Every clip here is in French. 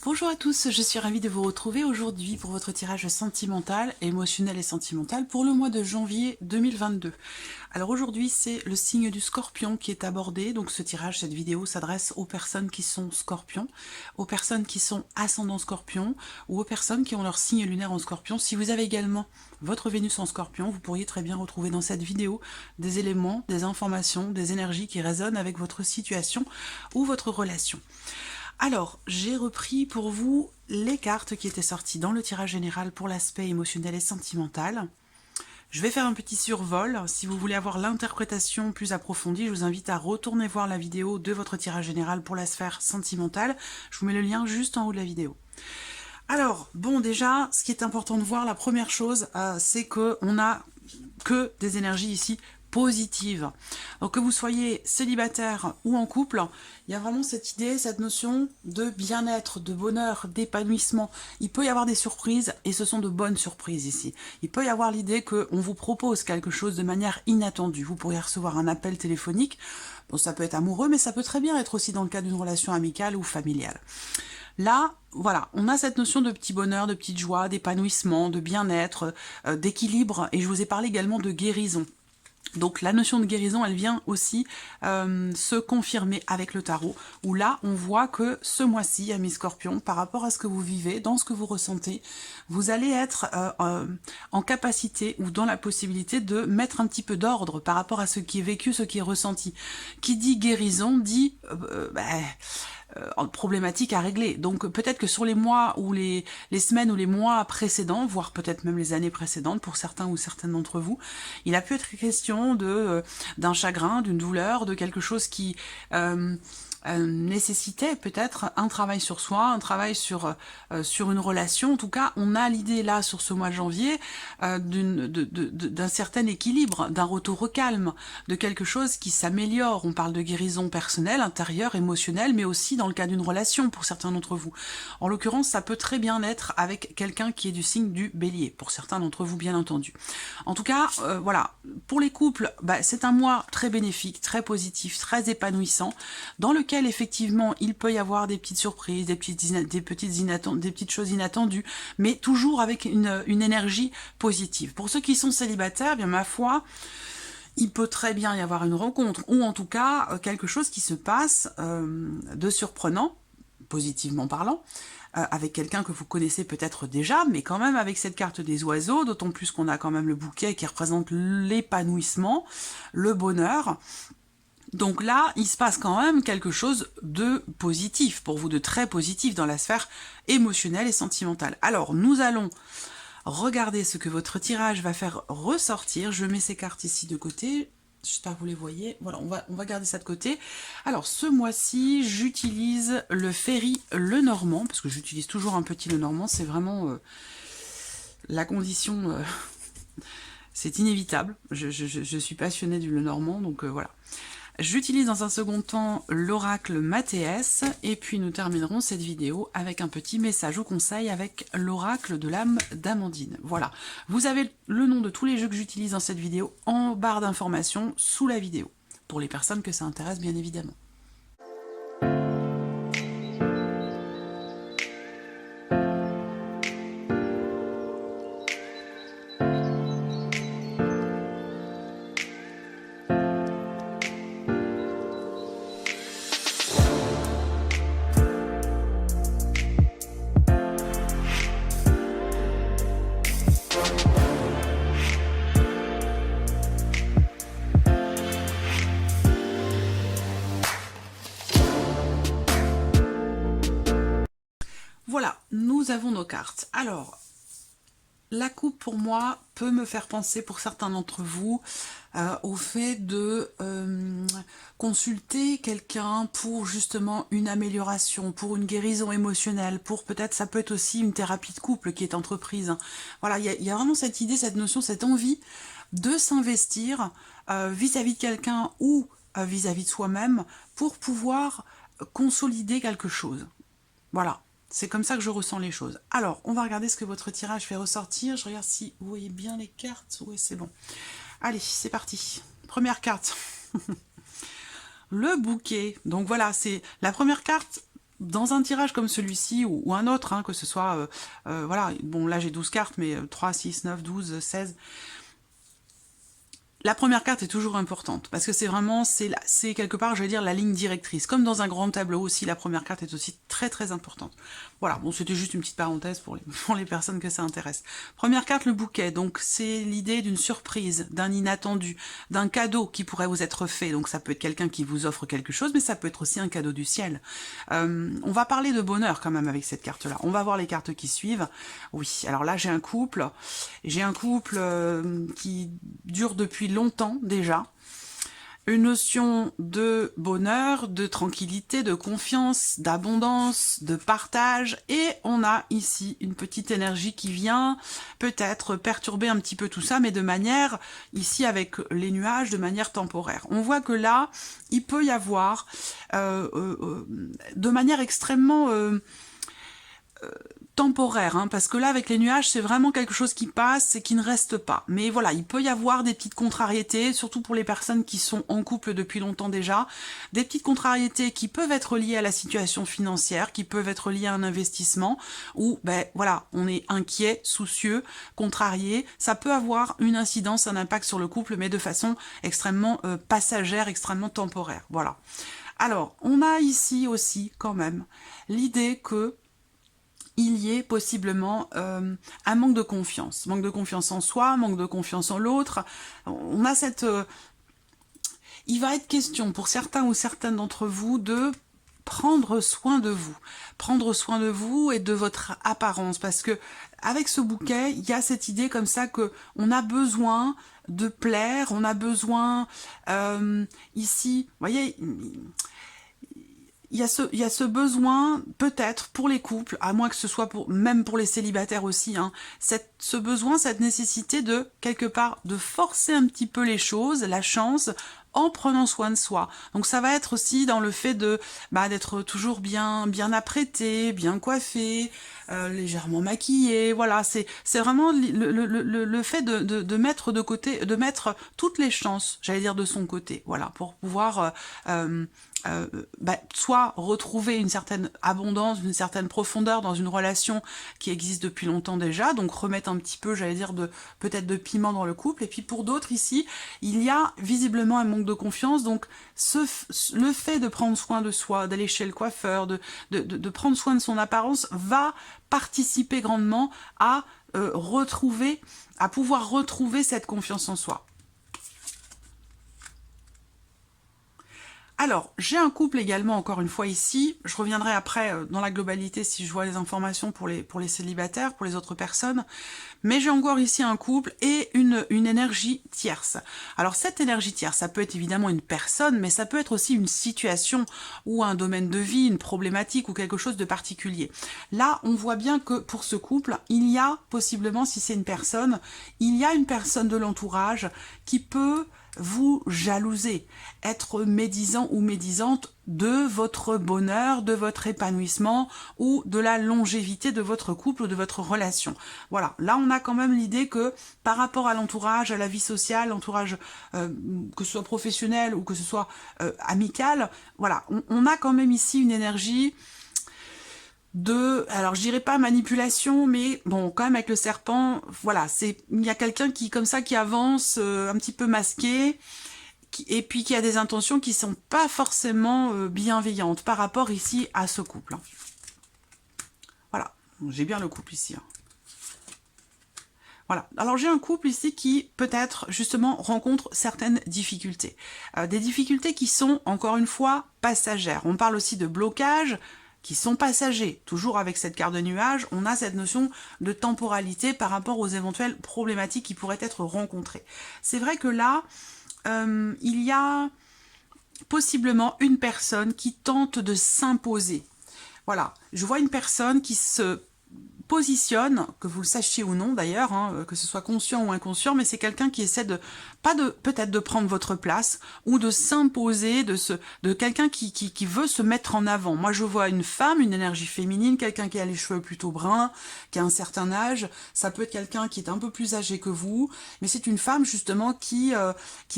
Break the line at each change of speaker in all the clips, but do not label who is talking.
Bonjour à tous, je suis ravie de vous retrouver aujourd'hui pour votre tirage sentimental, émotionnel et sentimental pour le mois de janvier 2022. Alors aujourd'hui c'est le signe du Scorpion qui est abordé, donc ce tirage, cette vidéo s'adresse aux personnes qui sont Scorpions, aux personnes qui sont ascendant Scorpion ou aux personnes qui ont leur signe lunaire en Scorpion. Si vous avez également votre Vénus en Scorpion, vous pourriez très bien retrouver dans cette vidéo des éléments, des informations, des énergies qui résonnent avec votre situation ou votre relation. Alors, j'ai repris pour vous les cartes qui étaient sorties dans le tirage général pour l'aspect émotionnel et sentimental. Je vais faire un petit survol. Si vous voulez avoir l'interprétation plus approfondie, je vous invite à retourner voir la vidéo de votre tirage général pour la sphère sentimentale. Je vous mets le lien juste en haut de la vidéo. Alors, bon, déjà, ce qui est important de voir, la première chose, c'est qu'on n'a que des énergies ici positive. Donc que vous soyez célibataire ou en couple, il y a vraiment cette idée, cette notion de bien-être, de bonheur, d'épanouissement. Il peut y avoir des surprises et ce sont de bonnes surprises ici. Il peut y avoir l'idée qu'on vous propose quelque chose de manière inattendue. Vous pourriez recevoir un appel téléphonique. Bon, ça peut être amoureux, mais ça peut très bien être aussi dans le cadre d'une relation amicale ou familiale. Là, voilà, on a cette notion de petit bonheur, de petite joie, d'épanouissement, de bien-être, d'équilibre. Et je vous ai parlé également de guérison. Donc la notion de guérison, elle vient aussi se confirmer avec le tarot, où là, on voit que ce mois-ci, amis Scorpions, par rapport à ce que vous vivez, dans ce que vous ressentez, vous allez être en capacité ou dans la possibilité de mettre un petit peu d'ordre par rapport à ce qui est vécu, ce qui est ressenti. Qui dit guérison, dit problématique à régler. Donc peut-être que sur les mois ou les semaines ou les mois précédents, voire peut-être même les années précédentes pour certains ou certaines d'entre vous, il a pu être question d'un chagrin, d'une douleur, de quelque chose qui nécessitait peut-être un travail sur soi, un travail sur une relation. En tout cas, on a l'idée là, sur ce mois de janvier, d'un certain équilibre, d'un retour au calme, de quelque chose qui s'améliore. On parle de guérison personnelle, intérieure, émotionnelle, mais aussi dans le cas d'une relation pour certains d'entre vous. En l'occurrence, ça peut très bien être avec quelqu'un qui est du signe du Bélier, pour certains d'entre vous, bien entendu. En tout cas, voilà, pour les couples, c'est un mois très bénéfique, très positif, très épanouissant, dans lequel effectivement il peut y avoir des petites surprises, des petites choses inattendues, mais toujours avec une énergie positive. Pour ceux qui sont célibataires, bien ma foi, il peut très bien y avoir une rencontre, ou en tout cas quelque chose qui se passe de surprenant, positivement parlant, avec quelqu'un que vous connaissez peut-être déjà, mais quand même avec cette carte des oiseaux, d'autant plus qu'on a quand même le bouquet qui représente l'épanouissement, le bonheur. Donc là, il se passe quand même quelque chose de positif, pour vous, de très positif dans la sphère émotionnelle et sentimentale. Alors, nous allons regarder ce que votre tirage va faire ressortir. Je mets ces cartes ici de côté. J'espère que vous les voyez. Voilà, on va garder ça de côté. Alors, ce mois-ci, j'utilise le Ferry Lenormand, parce que j'utilise toujours un petit Lenormand. C'est vraiment la condition... c'est inévitable. Je suis passionnée du Lenormand, donc voilà. J'utilise dans un second temps l'oracle Mathéès, et puis nous terminerons cette vidéo avec un petit message ou conseil avec l'oracle de l'âme d'Amandine. Voilà, vous avez le nom de tous les jeux que j'utilise dans cette vidéo en barre d'informations sous la vidéo, pour les personnes que ça intéresse bien évidemment. Voilà, nous avons nos cartes. Alors, la coupe pour moi peut me faire penser pour certains d'entre vous au fait de consulter quelqu'un pour justement une amélioration, pour une guérison émotionnelle, pour peut-être, ça peut être aussi une thérapie de couple qui est entreprise. Voilà, il y a vraiment cette idée, cette notion, cette envie de s'investir vis-à-vis de quelqu'un ou vis-à-vis de soi-même pour pouvoir consolider quelque chose. Voilà. C'est comme ça que je ressens les choses. Alors, on va regarder ce que votre tirage fait ressortir. Je regarde si vous voyez bien les cartes. Oui, c'est bon. Allez, c'est parti. Première carte. Le bouquet. Donc voilà, c'est la première carte. dans un tirage comme celui-ci ou un autre, hein, que ce soit, voilà, bon là j'ai 12 cartes, mais 3, 6, 9, 12, 16... La première carte est toujours importante, parce que c'est vraiment, c'est quelque part, je vais dire, la ligne directrice. Comme dans un grand tableau aussi, la première carte est aussi très très importante. Voilà, bon, c'était juste une petite parenthèse pour les personnes que ça intéresse. Première carte, le bouquet. Donc c'est l'idée d'une surprise, d'un inattendu, d'un cadeau qui pourrait vous être fait. Donc ça peut être quelqu'un qui vous offre quelque chose, mais ça peut être aussi un cadeau du ciel. On va parler de bonheur quand même avec cette carte-là. On va voir les cartes qui suivent. Oui, alors là j'ai un couple. J'ai un couple qui dure depuis longtemps déjà, une notion de bonheur, de tranquillité, de confiance, d'abondance, de partage, et on a ici une petite énergie qui vient peut-être perturber un petit peu tout ça, mais de manière, ici avec les nuages, de manière temporaire. On voit que là, il peut y avoir, de manière extrêmement... temporaire, hein, parce que là avec les nuages c'est vraiment quelque chose qui passe et qui ne reste pas, mais voilà, il peut y avoir des petites contrariétés, surtout pour les personnes qui sont en couple depuis longtemps déjà, des petites contrariétés qui peuvent être liées à la situation financière, qui peuvent être liées à un investissement, où ben voilà, on est inquiet, soucieux, contrarié, ça peut avoir une incidence, un impact sur le couple, mais de façon extrêmement passagère, extrêmement temporaire, voilà. Alors, on a ici aussi quand même l'idée que il y ait possiblement un manque de confiance en soi, manque de confiance en l'autre. On a cette... il va être question pour certains ou certaines d'entre vous de prendre soin de vous et de votre apparence, parce que avec ce bouquet, il y a cette idée comme ça que on a besoin de plaire, on a besoin ici, vous voyez... Il y a ce besoin, peut-être, pour les couples, à moins que ce soit même pour les célibataires aussi, hein, ce besoin, cette nécessité de, quelque part, de forcer un petit peu les choses, la chance, en prenant soin de soi. Donc ça va être aussi dans le fait de d'être toujours bien apprêté, bien coiffé, légèrement maquillé, voilà, c'est vraiment le fait de mettre de côté, de mettre toutes les chances, j'allais dire, de son côté, voilà, pour pouvoir soit retrouver une certaine abondance, une certaine profondeur dans une relation qui existe depuis longtemps déjà, donc remettre un petit peu, j'allais dire, peut-être de piment dans le couple. Et puis pour d'autres ici, il y a visiblement un manque de confiance, donc le fait de prendre soin de soi, d'aller chez le coiffeur, de prendre soin de son apparence, va participer grandement à pouvoir retrouver cette confiance en soi. Alors, j'ai un couple également, encore une fois ici, je reviendrai après dans la globalité si je vois les informations pour les célibataires, pour les autres personnes, mais j'ai encore ici un couple et une énergie tierce. Alors cette énergie tierce, ça peut être évidemment une personne, mais ça peut être aussi une situation ou un domaine de vie, une problématique ou quelque chose de particulier. Là, on voit bien que pour ce couple, il y a possiblement, si c'est une personne, il y a une personne de l'entourage qui peut vous jalouser, être médisant ou médisante de votre bonheur, de votre épanouissement ou de la longévité de votre couple ou de votre relation. Voilà, là on a quand même l'idée que par rapport à l'entourage, à la vie sociale, l'entourage que ce soit professionnel ou que ce soit amical, voilà, on a quand même ici une énergie alors je dirais pas manipulation, mais bon, quand même avec le serpent, voilà, il y a quelqu'un qui comme ça qui avance un petit peu masqué, et puis qui a des intentions qui sont pas forcément bienveillantes par rapport ici à ce couple. Voilà, j'ai bien le couple ici. Voilà, alors j'ai un couple ici qui peut-être justement rencontre certaines difficultés. Des difficultés qui sont encore une fois passagères. On parle aussi de blocage, qui sont passagers. Toujours avec cette carte de nuage, on a cette notion de temporalité par rapport aux éventuelles problématiques qui pourraient être rencontrées. C'est vrai que là, il y a possiblement une personne qui tente de s'imposer. Voilà, je vois une personne qui se positionne, que vous le sachiez ou non d'ailleurs, hein, que ce soit conscient ou inconscient, mais c'est quelqu'un qui essaie de, pas de, peut-être de prendre votre place, ou de s'imposer, de quelqu'un qui veut se mettre en avant. Moi je vois une femme, une énergie féminine, quelqu'un qui a les cheveux plutôt bruns, qui a un certain âge, ça peut être quelqu'un qui est un peu plus âgé que vous, mais c'est une femme justement qui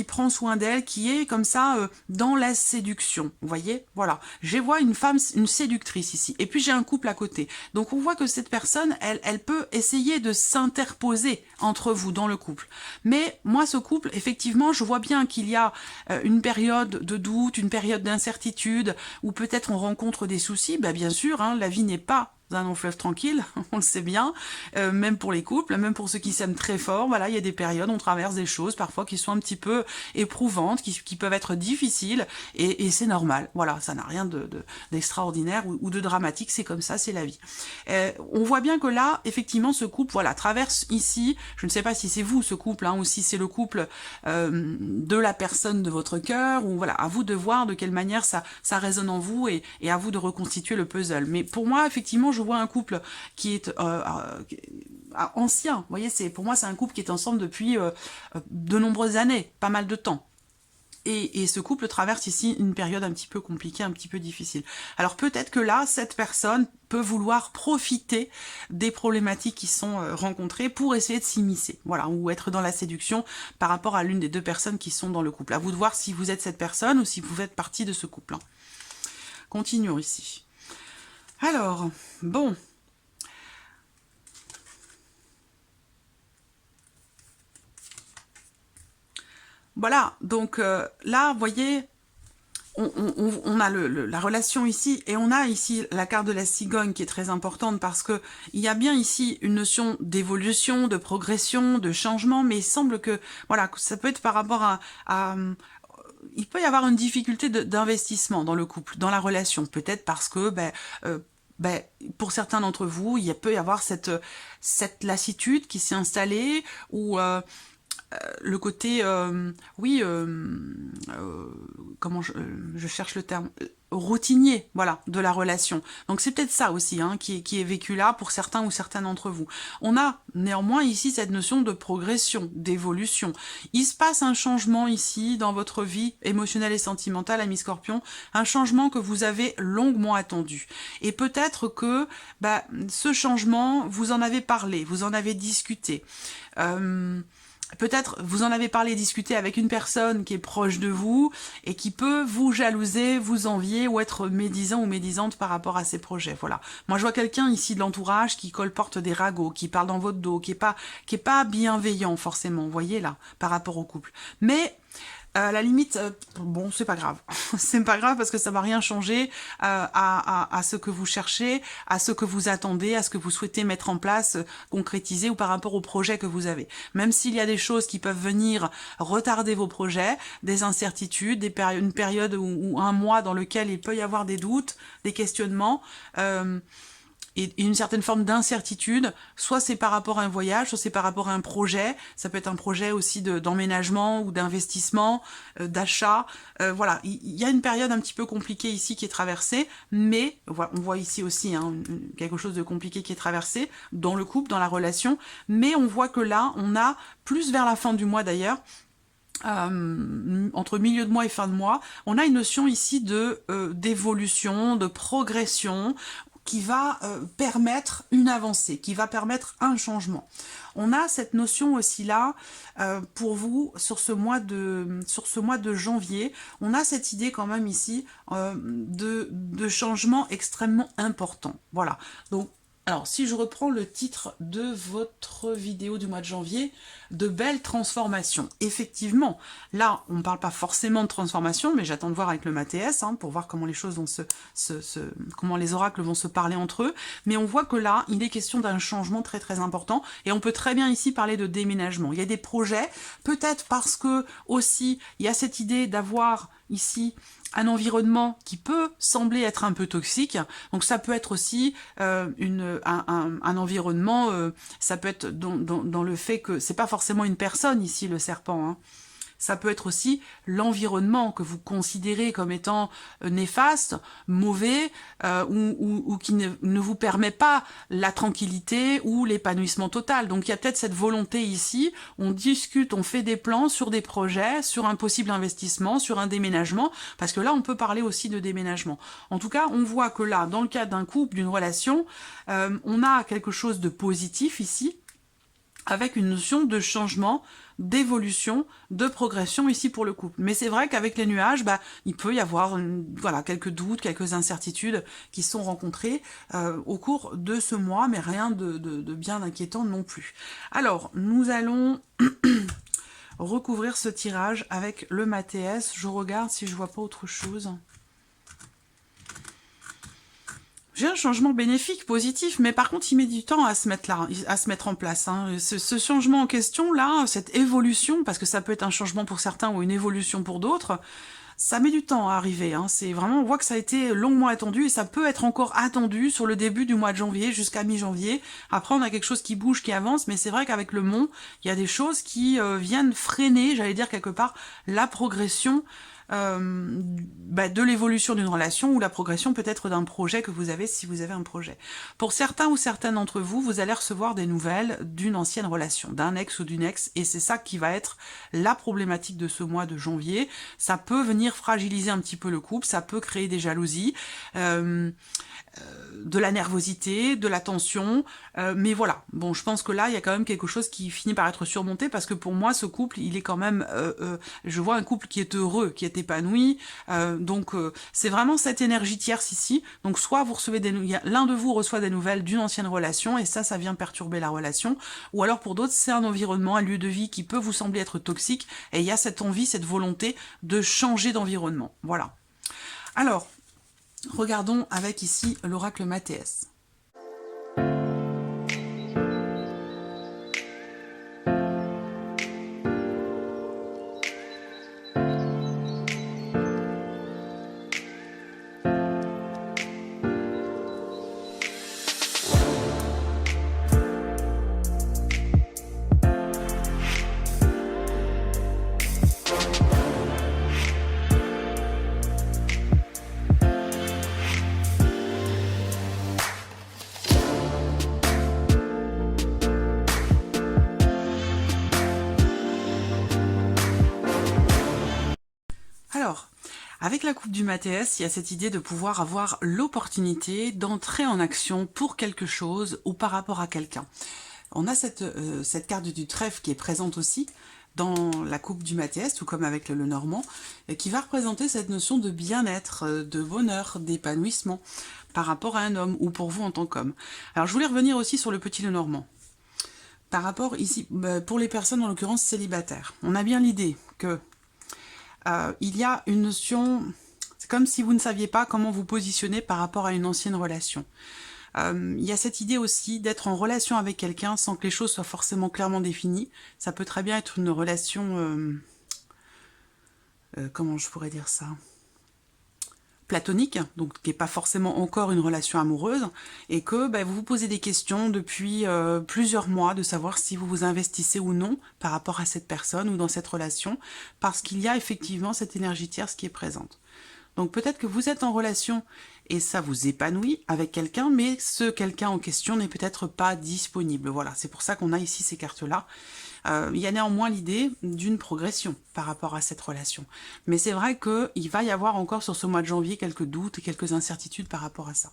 prend soin d'elle, qui est comme ça dans la séduction, vous voyez, voilà. Je vois une femme, une séductrice ici, et puis j'ai un couple à côté, donc on voit que cette personne, elle peut essayer de s'interposer entre vous dans le couple. Mais moi, ce couple, effectivement, je vois bien qu'il y a une période de doute, une période d'incertitude, où peut-être on rencontre des soucis. Ben, bien sûr, hein, la vie n'est pas un long fleuve tranquille, on le sait bien, même pour les couples, même pour ceux qui s'aiment très fort, voilà, il y a des périodes, on traverse des choses parfois qui sont un petit peu éprouvantes, qui peuvent être difficiles, et c'est normal, voilà, ça n'a rien d'extraordinaire ou de dramatique, c'est comme ça, c'est la vie. On voit bien que là, effectivement, ce couple, voilà, traverse ici, je ne sais pas si c'est vous ce couple, hein, ou si c'est le couple de la personne de votre cœur, ou voilà, à vous de voir de quelle manière ça résonne en vous, et à vous de reconstituer le puzzle. Mais pour moi, effectivement, je vois un couple qui est ancien. Vous voyez, pour moi, c'est un couple qui est ensemble depuis de nombreuses années, pas mal de temps. Et ce couple traverse ici une période un petit peu compliquée, un petit peu difficile. Alors peut-être que là, cette personne peut vouloir profiter des problématiques qui sont rencontrées pour essayer de s'immiscer, voilà, ou être dans la séduction par rapport à l'une des deux personnes qui sont dans le couple. À vous de voir si vous êtes cette personne ou si vous faites partie de ce couple. Hein. Continuons ici. Alors, bon. Voilà, donc là, vous voyez, on a la relation ici, et on a ici la carte de la cigogne qui est très importante, parce que il y a bien ici une notion d'évolution, de progression, de changement, mais il semble que, voilà, ça peut être par rapport à il peut y avoir une difficulté d'investissement dans le couple, dans la relation, peut-être parce que, pour certains d'entre vous, il peut y avoir cette lassitude qui s'est installée, ou le côté, comment je cherche le terme, routinier, voilà, de la relation. Donc c'est peut-être ça aussi, hein, qui est vécu là pour certains ou certaines d'entre vous. On a néanmoins ici cette notion de progression, d'évolution. Il se passe un changement ici dans votre vie émotionnelle et sentimentale, ami Scorpion, un changement que vous avez longuement attendu. Et peut-être que ce changement, vous en avez parlé, vous en avez discuté. Peut-être vous en avez parlé, discuté avec une personne qui est proche de vous et qui peut vous jalouser, vous envier ou être médisant ou médisante par rapport à ces projets. Voilà. Moi, je vois quelqu'un ici de l'entourage qui colporte des ragots, qui parle dans votre dos, qui est pas bienveillant forcément, vous voyez là, par rapport au couple. Mais à la limite, bon, c'est pas grave. C'est pas grave parce que ça va rien changer à ce que vous cherchez, à ce que vous attendez, à ce que vous souhaitez mettre en place, concrétiser ou par rapport au projet que vous avez. Même s'il y a des choses qui peuvent venir retarder vos projets, des incertitudes, une période ou un mois dans lequel il peut y avoir des doutes, des questionnements, et une certaine forme d'incertitude, soit c'est par rapport à un voyage, soit c'est par rapport à un projet, ça peut être un projet aussi d'emménagement ou d'investissement, d'achat, voilà, il y a une période un petit peu compliquée ici qui est traversée, mais on voit ici aussi quelque chose de compliqué qui est traversé dans le couple, dans la relation, mais on voit que là, on a, plus vers la fin du mois d'ailleurs, entre milieu de mois et fin de mois, on a une notion ici d'évolution, de progression, qui va permettre une avancée, qui va permettre un changement. On a cette notion aussi là, pour vous, sur ce mois de janvier, on a cette idée quand même ici de changement extrêmement important. Voilà, donc alors, si je reprends le titre de votre vidéo du mois de janvier, de belles transformations. Effectivement, là, on ne parle pas forcément de transformation, mais j'attends de voir avec le MATS, pour voir comment les choses vont comment les oracles vont se parler entre eux. Mais on voit que là, il est question d'un changement très très important, et on peut très bien ici parler de déménagement. Il y a des projets, peut-être parce que aussi, il y a cette idée d'avoir ici un environnement qui peut sembler être un peu toxique, donc ça peut être aussi un environnement, ça peut être dans le fait que c'est pas forcément une personne ici le serpent, Ça peut être aussi l'environnement que vous considérez comme étant néfaste, mauvais, ou qui ne vous permet pas la tranquillité ou l'épanouissement total. Donc il y a peut-être cette volonté ici, on discute, on fait des plans sur des projets, sur un possible investissement, sur un déménagement, parce que là on peut parler aussi de déménagement. En tout cas, on voit que là, dans le cadre d'un couple, d'une relation, on a quelque chose de positif ici, avec une notion de changement, d'évolution, de progression ici pour le couple. Mais c'est vrai qu'avec les nuages, il peut y avoir voilà, quelques doutes, quelques incertitudes qui sont rencontrées au cours de ce mois, mais rien de bien inquiétant non plus. Alors, nous allons recouvrir ce tirage avec le Mathéès. Je regarde si je vois pas autre chose. J'ai un changement bénéfique, positif, mais par contre, il met du temps à se mettre là, à se mettre en place. Hein. Ce changement en question, là, cette évolution, parce que ça peut être un changement pour certains ou une évolution pour d'autres, ça met du temps à arriver. Hein. C'est vraiment, on voit que ça a été longuement attendu et ça peut être encore attendu sur le début du mois de janvier jusqu'à mi-janvier. Après, on a quelque chose qui bouge, qui avance, mais c'est vrai qu'avec le Mont, il y a des choses qui viennent freiner, j'allais dire quelque part, la progression de l'évolution d'une relation ou la progression peut-être d'un projet que vous avez si vous avez un projet. Pour certains ou certaines d'entre vous, vous allez recevoir des nouvelles d'une ancienne relation, d'un ex ou d'une ex, et c'est ça qui va être la problématique de ce mois de janvier. Ça peut venir fragiliser un petit peu le couple, ça peut créer des jalousies, de la nervosité, de la tension, mais voilà. Bon, je pense que là, il y a quand même quelque chose qui finit par être surmonté, parce que pour moi, ce couple, il est quand même... je vois un couple qui est heureux, qui est épanoui, donc c'est vraiment cette énergie tierce ici. Donc soit vous recevez l'un de vous reçoit des nouvelles d'une ancienne relation, et ça vient perturber la relation, ou alors pour d'autres, c'est un environnement, un lieu de vie qui peut vous sembler être toxique, et il y a cette envie, cette volonté de changer d'environnement. Voilà. Alors, regardons avec ici l'oracle Mathéès. Alors, avec la coupe du Mathéès, il y a cette idée de pouvoir avoir l'opportunité d'entrer en action pour quelque chose ou par rapport à quelqu'un. On a cette carte du trèfle qui est présente aussi dans la coupe du Mathéès, tout comme avec le Normand, qui va représenter cette notion de bien-être, de bonheur, d'épanouissement par rapport à un homme ou pour vous en tant qu'homme. Alors je voulais revenir aussi sur le petit Lenormand. Par rapport ici, pour les personnes en l'occurrence célibataires, on a bien l'idée que il y a une notion, c'est comme si vous ne saviez pas comment vous positionner par rapport à une ancienne relation. Il y a cette idée aussi d'être en relation avec quelqu'un sans que les choses soient forcément clairement définies. Ça peut très bien être une relation, comment je pourrais dire ça, platonique, donc qui n'est pas forcément encore une relation amoureuse, et que vous vous posez des questions depuis plusieurs mois de savoir si vous vous investissez ou non par rapport à cette personne ou dans cette relation, parce qu'il y a effectivement cette énergie tierce qui est présente. Donc peut-être que vous êtes en relation et ça vous épanouit avec quelqu'un, mais ce quelqu'un en question n'est peut-être pas disponible. Voilà, c'est pour ça qu'on a ici ces cartes-là. Il y a néanmoins l'idée d'une progression par rapport à cette relation. Mais c'est vrai qu'il va y avoir encore sur ce mois de janvier quelques doutes et quelques incertitudes par rapport à ça.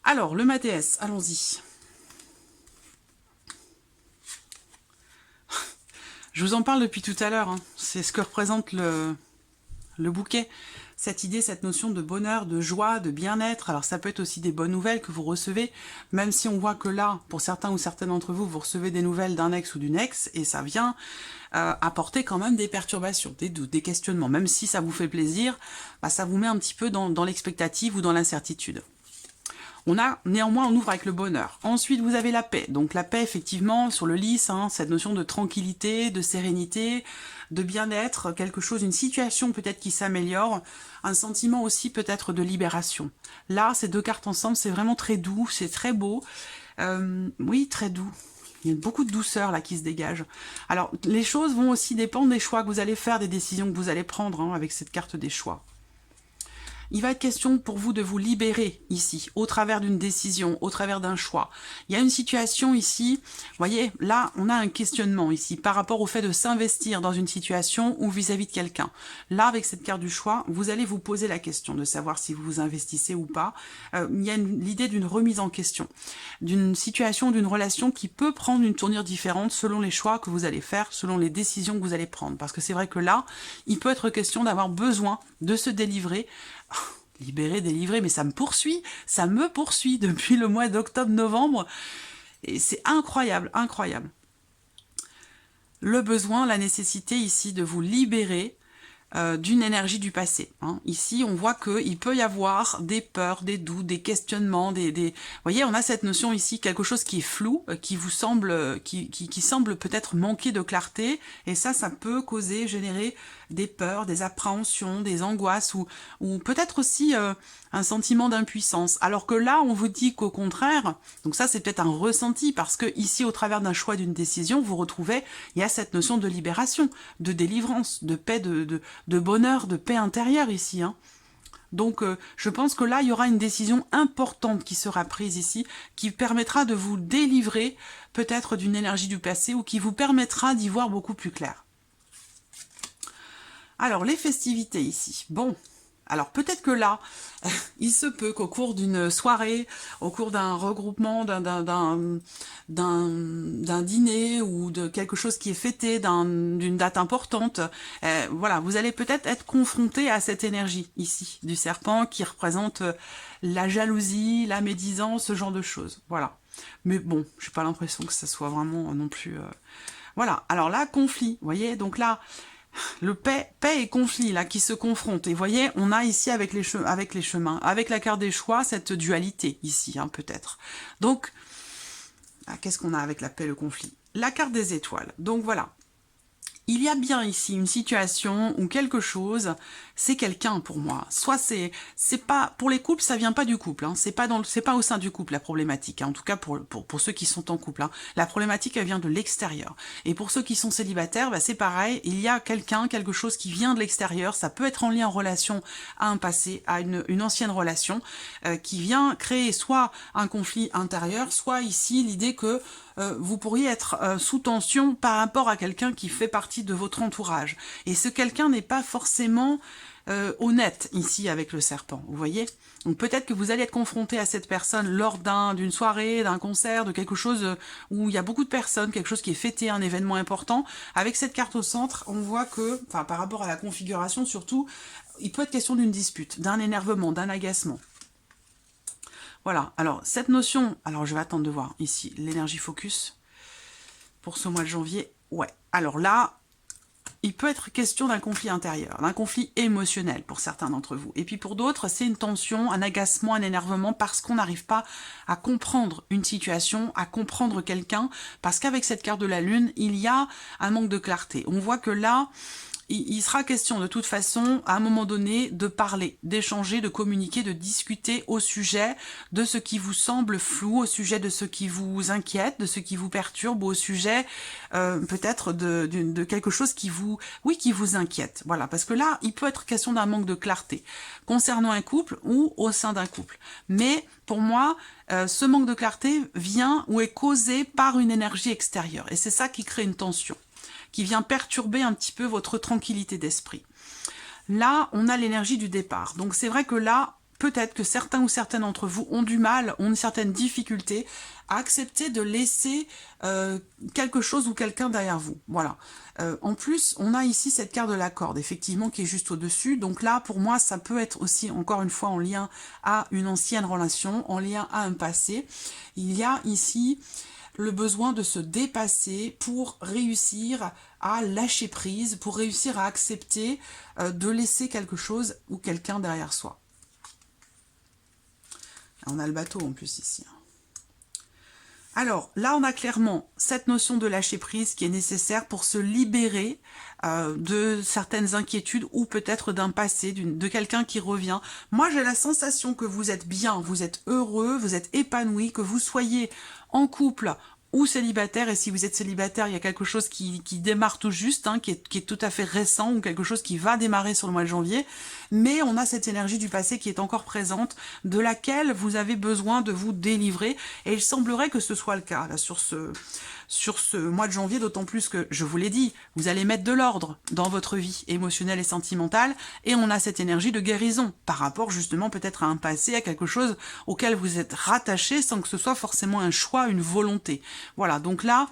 Alors, le Mathéès, allons-y. Je vous en parle depuis tout à l'heure, hein. C'est ce que représente le bouquet. Cette idée, cette notion de bonheur, de joie, de bien-être. Alors ça peut être aussi des bonnes nouvelles que vous recevez, même si on voit que là, pour certains ou certaines d'entre vous, vous recevez des nouvelles d'un ex ou d'une ex, et ça vient apporter quand même des perturbations, des doutes, des questionnements. Même si ça vous fait plaisir, ça vous met un petit peu dans l'expectative ou dans l'incertitude. On a néanmoins, on ouvre avec le bonheur. Ensuite, vous avez la paix. Donc la paix, effectivement, sur le lys, hein, cette notion de tranquillité, de sérénité, de bien-être, quelque chose, une situation peut-être qui s'améliore, un sentiment aussi peut-être de libération. Là, ces deux cartes ensemble, c'est vraiment très doux, c'est très beau. Oui, très doux. il y a beaucoup de douceur là qui se dégage. Alors, les choses vont aussi dépendre des choix que vous allez faire, des décisions que vous allez prendre hein, avec cette carte des choix. Il va être question pour vous de vous libérer ici, au travers d'une décision, au travers d'un choix. Il y a une situation ici, vous voyez, là, on a un questionnement ici par rapport au fait de s'investir dans une situation ou vis-à-vis de quelqu'un. Là, avec cette carte du choix, vous allez vous poser la question de savoir si vous vous investissez ou pas. Il y a l'idée d'une remise en question, d'une situation, d'une relation qui peut prendre une tournure différente selon les choix que vous allez faire, selon les décisions que vous allez prendre. Parce que c'est vrai que là, il peut être question d'avoir besoin de se délivrer. Libérer, délivrer, mais ça me poursuit depuis le mois d'octobre-novembre, et c'est incroyable, incroyable. Le besoin, la nécessité ici de vous libérer d'une énergie du passé. Hein. Ici, on voit qu'il peut y avoir des peurs, des doutes, des questionnements, Vous voyez, on a cette notion ici, quelque chose qui est flou, qui vous semble, qui semble peut-être manquer de clarté, et ça peut causer, générer des peurs, des appréhensions, des angoisses, ou peut-être aussi un sentiment d'impuissance. Alors que là, on vous dit qu'au contraire, donc ça c'est peut-être un ressenti, parce que ici, au travers d'un choix, d'une décision, vous retrouvez, il y a cette notion de libération, de délivrance, de paix, de bonheur, de paix intérieure ici. Hein. Donc je pense que là, il y aura une décision importante qui sera prise ici, qui permettra de vous délivrer peut-être d'une énergie du passé, ou qui vous permettra d'y voir beaucoup plus clair. Alors, les festivités ici. Bon, alors peut-être que là, il se peut qu'au cours d'une soirée, au cours d'un regroupement, d'un dîner ou de quelque chose qui est fêté, d'une date importante, voilà, vous allez peut-être être confronté à cette énergie ici, du serpent qui représente la jalousie, la médisance, ce genre de choses. Voilà. Mais bon, j'ai pas l'impression que ça soit vraiment non plus... Voilà, alors là, conflit, vous voyez, donc là... Le paix et conflit là qui se confrontent. Et vous voyez, on a ici avec les chemins, avec la carte des choix, cette dualité ici, hein, peut-être. Donc, qu'est-ce qu'on a avec la paix et le conflit? La carte des étoiles. Donc voilà. Il y a bien ici une situation ou quelque chose, c'est quelqu'un pour moi. Soit c'est pas pour les couples, ça vient pas du couple. Hein. C'est pas au sein du couple la problématique. Hein. En tout cas pour ceux qui sont en couple. Hein. La problématique elle vient de l'extérieur. Et pour ceux qui sont célibataires, bah, c'est pareil. Il y a quelque chose qui vient de l'extérieur. Ça peut être en lien en relation à un passé, à une ancienne relation, qui vient créer soit un conflit intérieur, soit ici l'idée que vous pourriez être sous tension par rapport à quelqu'un qui fait partie de votre entourage. Et ce quelqu'un n'est pas forcément honnête ici avec le serpent, vous voyez. Donc peut-être que vous allez être confronté à cette personne lors d'une soirée, d'un concert, de quelque chose où il y a beaucoup de personnes, quelque chose qui est fêté, un événement important. Avec cette carte au centre, on voit que, enfin par rapport à la configuration surtout, il peut être question d'une dispute, d'un énervement, d'un agacement. Voilà, alors cette notion, alors je vais attendre de voir ici, l'énergie focus, pour ce mois de janvier, ouais. Alors là, il peut être question d'un conflit intérieur, d'un conflit émotionnel pour certains d'entre vous. Et puis pour d'autres, c'est une tension, un agacement, un énervement, parce qu'on n'arrive pas à comprendre une situation, à comprendre quelqu'un, parce qu'avec cette carte de la Lune, il y a un manque de clarté. On voit que là... il sera question de toute façon, à un moment donné, de parler, d'échanger, de communiquer, de discuter au sujet de ce qui vous semble flou, au sujet de ce qui vous inquiète, de ce qui vous perturbe, au sujet peut-être de quelque chose qui vous inquiète. Voilà, parce que là, il peut être question d'un manque de clarté concernant un couple ou au sein d'un couple. Mais pour moi, ce manque de clarté vient ou est causé par une énergie extérieure. Et c'est ça qui crée une tension, qui vient perturber un petit peu votre tranquillité d'esprit. Là, on a l'énergie du départ. Donc c'est vrai que là, peut-être que certains ou certaines d'entre vous ont du mal, ont une certaine difficulté à accepter de laisser quelque chose ou quelqu'un derrière vous. Voilà. En plus, on a ici cette carte de la corde, effectivement, qui est juste au-dessus. Donc là, pour moi, ça peut être aussi, encore une fois, en lien à une ancienne relation, en lien à un passé. Il y a ici... le besoin de se dépasser pour réussir à lâcher prise, pour réussir à accepter de laisser quelque chose ou quelqu'un derrière soi. On a le bateau en plus ici. Alors, là, on a clairement cette notion de lâcher prise qui est nécessaire pour se libérer de certaines inquiétudes ou peut-être d'un passé, de quelqu'un qui revient. Moi, j'ai la sensation que vous êtes bien, vous êtes heureux, vous êtes épanoui, que vous soyez en couple ou célibataire, et si vous êtes célibataire, il y a quelque chose qui démarre tout juste, hein, qui est tout à fait récent, ou quelque chose qui va démarrer sur le mois de janvier, mais on a cette énergie du passé qui est encore présente, de laquelle vous avez besoin de vous délivrer, et il semblerait que ce soit le cas, là, sur ce mois de janvier, d'autant plus que, je vous l'ai dit, vous allez mettre de l'ordre dans votre vie émotionnelle et sentimentale, et on a cette énergie de guérison, par rapport justement peut-être à un passé, à quelque chose auquel vous êtes rattaché, sans que ce soit forcément un choix, une volonté. Voilà, donc là,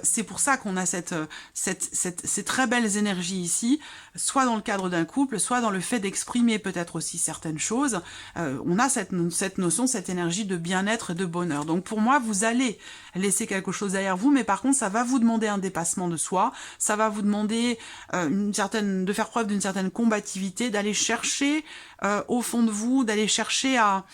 c'est pour ça qu'on a ces très belles énergies ici, soit dans le cadre d'un couple, soit dans le fait d'exprimer peut-être aussi certaines choses. On a cette notion, cette énergie de bien-être et de bonheur. Donc pour moi, vous allez laisser quelque chose derrière vous, mais par contre, ça va vous demander un dépassement de soi, ça va vous demander de faire preuve d'une certaine combativité, d'aller chercher au fond de vous, d'aller chercher à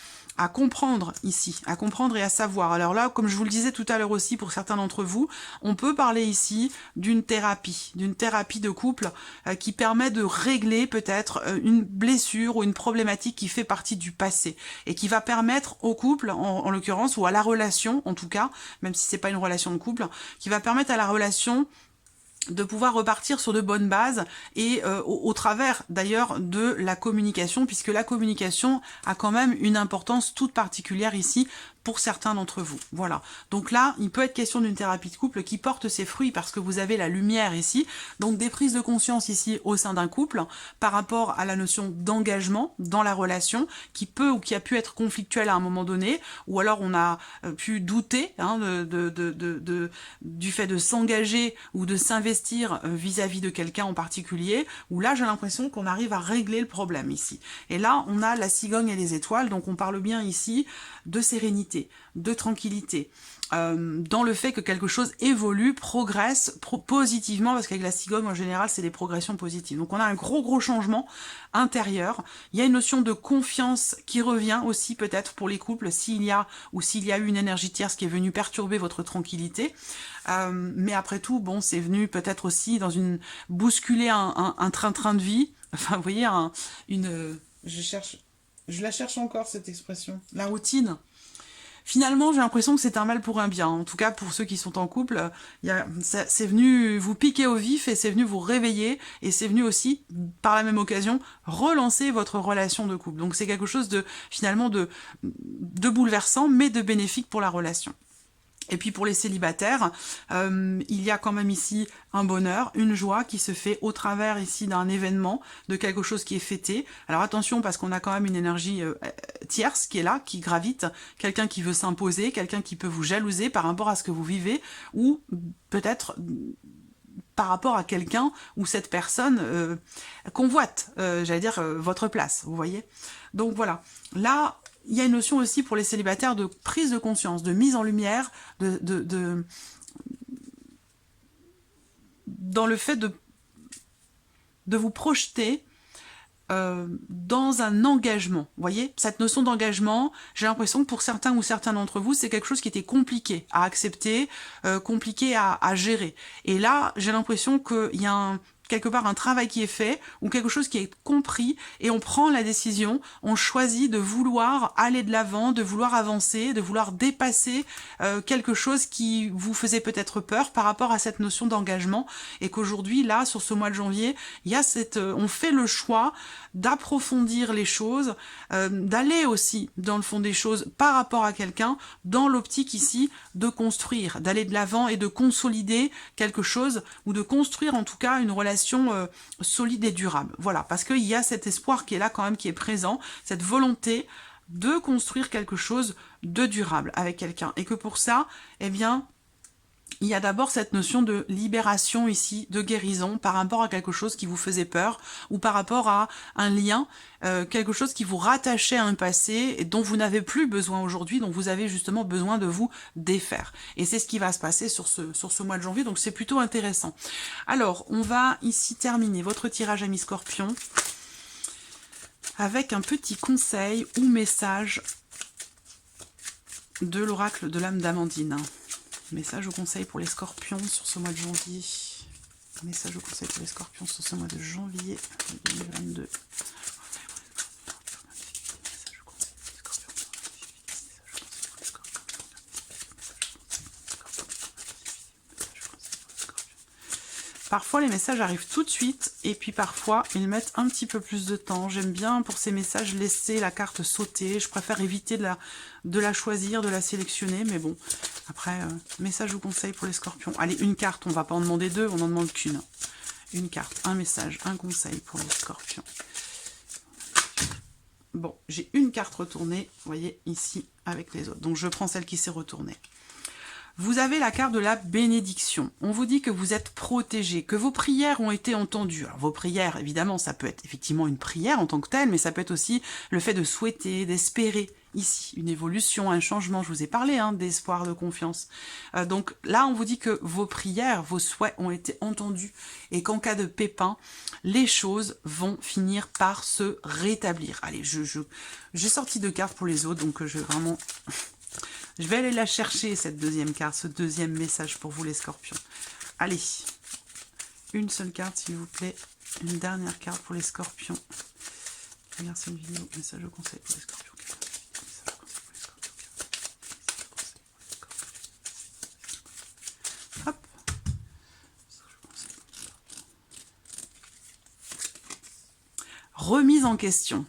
comprendre ici, à comprendre et à savoir. Alors là, comme je vous le disais tout à l'heure aussi, pour certains d'entre vous, on peut parler ici d'une thérapie de couple qui permet de régler peut-être une blessure ou une problématique qui fait partie du passé et qui va permettre au couple, en l'occurrence, ou à la relation en tout cas, même si c'est pas une relation de couple, qui va permettre à la relation de pouvoir repartir sur de bonnes bases et au travers d'ailleurs de la communication, puisque la communication a quand même une importance toute particulière ici pour certains d'entre vous. Voilà. Donc là, il peut être question d'une thérapie de couple qui porte ses fruits parce que vous avez la lumière ici, donc des prises de conscience ici au sein d'un couple par rapport à la notion d'engagement dans la relation qui peut ou qui a pu être conflictuelle à un moment donné, ou alors on a pu douter hein, du fait de s'engager ou de s'investir vis-à-vis de quelqu'un en particulier, où là j'ai l'impression qu'on arrive à régler le problème ici. Et là, on a la cigogne et les étoiles, donc on parle bien ici de sérénité, de tranquillité, dans le fait que quelque chose évolue, progresse positivement, parce qu'avec la cigogne, en général, c'est des progressions positives. Donc on a un gros changement intérieur. Il y a une notion de confiance qui revient aussi peut-être pour les couples, s'il y a eu une énergie tierce qui est venue perturber votre tranquillité. Mais après tout, bon, c'est venu peut-être aussi bousculer un train-train de vie. Enfin, vous voyez, je la cherche encore, cette expression. La routine. Finalement, j'ai l'impression que c'est un mal pour un bien. En tout cas, pour ceux qui sont en couple, c'est venu vous piquer au vif et c'est venu vous réveiller et c'est venu aussi, par la même occasion, relancer votre relation de couple. Donc c'est quelque chose finalement de bouleversant, mais de bénéfique pour la relation. Et puis pour les célibataires, il y a quand même ici un bonheur, une joie qui se fait au travers ici d'un événement, de quelque chose qui est fêté. Alors attention parce qu'on a quand même une énergie tierce qui est là, qui gravite, quelqu'un qui veut s'imposer, quelqu'un qui peut vous jalouser par rapport à ce que vous vivez, ou peut-être par rapport à quelqu'un où cette personne convoite, j'allais dire, votre place, vous voyez. Donc voilà, là... Il y a une notion aussi pour les célibataires de prise de conscience, de mise en lumière, dans le fait de vous projeter dans un engagement. Vous voyez, cette notion d'engagement, j'ai l'impression que pour certains ou certains d'entre vous, c'est quelque chose qui était compliqué à accepter, compliqué à gérer. Et là, j'ai l'impression qu'il y a quelque part un travail qui est fait ou quelque chose qui est compris et on prend la décision, on choisit de vouloir aller de l'avant, de vouloir avancer, de vouloir dépasser quelque chose qui vous faisait peut-être peur par rapport à cette notion d'engagement et qu'aujourd'hui là sur ce mois de janvier il y a on fait le choix d'approfondir les choses, d'aller aussi dans le fond des choses par rapport à quelqu'un dans l'optique ici de construire, d'aller de l'avant et de consolider quelque chose ou de construire en tout cas une relation solide et durable. Voilà, parce qu'il y a cet espoir qui est là quand même, qui est présent, cette volonté de construire quelque chose de durable avec quelqu'un. Et que pour ça, eh bien, il y a d'abord cette notion de libération ici, de guérison par rapport à quelque chose qui vous faisait peur ou par rapport à un lien, quelque chose qui vous rattachait à un passé et dont vous n'avez plus besoin aujourd'hui, dont vous avez justement besoin de vous défaire. Et c'est ce qui va se passer sur ce mois de janvier, donc c'est plutôt intéressant. Alors, on va ici terminer votre tirage ami Scorpion avec un petit conseil ou message de l'oracle de l'âme d'Amandine. Message ou conseil pour les scorpions sur ce mois de janvier. Message ou conseil pour les scorpions sur ce mois de janvier 2022. Parfois, les messages arrivent tout de suite et puis parfois, ils mettent un petit peu plus de temps. J'aime bien pour ces messages laisser la carte sauter. Je préfère éviter de la choisir, de la sélectionner. Mais bon, après, message ou conseil pour les scorpions. Allez, une carte, on va pas en demander deux, on en demande qu'une. Une carte, un message, un conseil pour les scorpions. Bon, j'ai une carte retournée, vous voyez, ici, avec les autres. Donc, je prends celle qui s'est retournée. Vous avez la carte de la bénédiction. On vous dit que vous êtes protégé, que vos prières ont été entendues. Alors, vos prières, évidemment, ça peut être effectivement une prière en tant que telle, mais ça peut être aussi le fait de souhaiter, d'espérer. Ici, une évolution, un changement. Je vous ai parlé d'espoir, de confiance. Donc là, on vous dit que vos prières, vos souhaits ont été entendus et qu'en cas de pépin, les choses vont finir par se rétablir. Allez, j'ai sorti 2 cartes pour les autres, donc je vais vraiment... Je vais aller la chercher, cette deuxième carte, ce deuxième message pour vous les scorpions. Allez, une seule carte s'il vous plaît, une dernière carte pour les scorpions. Regarde cette vidéo, message au conseil pour les scorpions. Hop. Remise en question.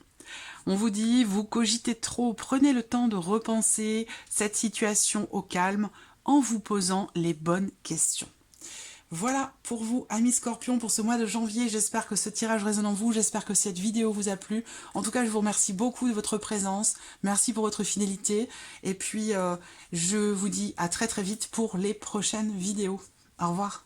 On vous dit, vous cogitez trop, prenez le temps de repenser cette situation au calme en vous posant les bonnes questions. Voilà pour vous, amis scorpions, pour ce mois de janvier. J'espère que ce tirage résonne en vous, j'espère que cette vidéo vous a plu. En tout cas, je vous remercie beaucoup de votre présence, merci pour votre fidélité. Et puis, je vous dis à très très vite pour les prochaines vidéos. Au revoir.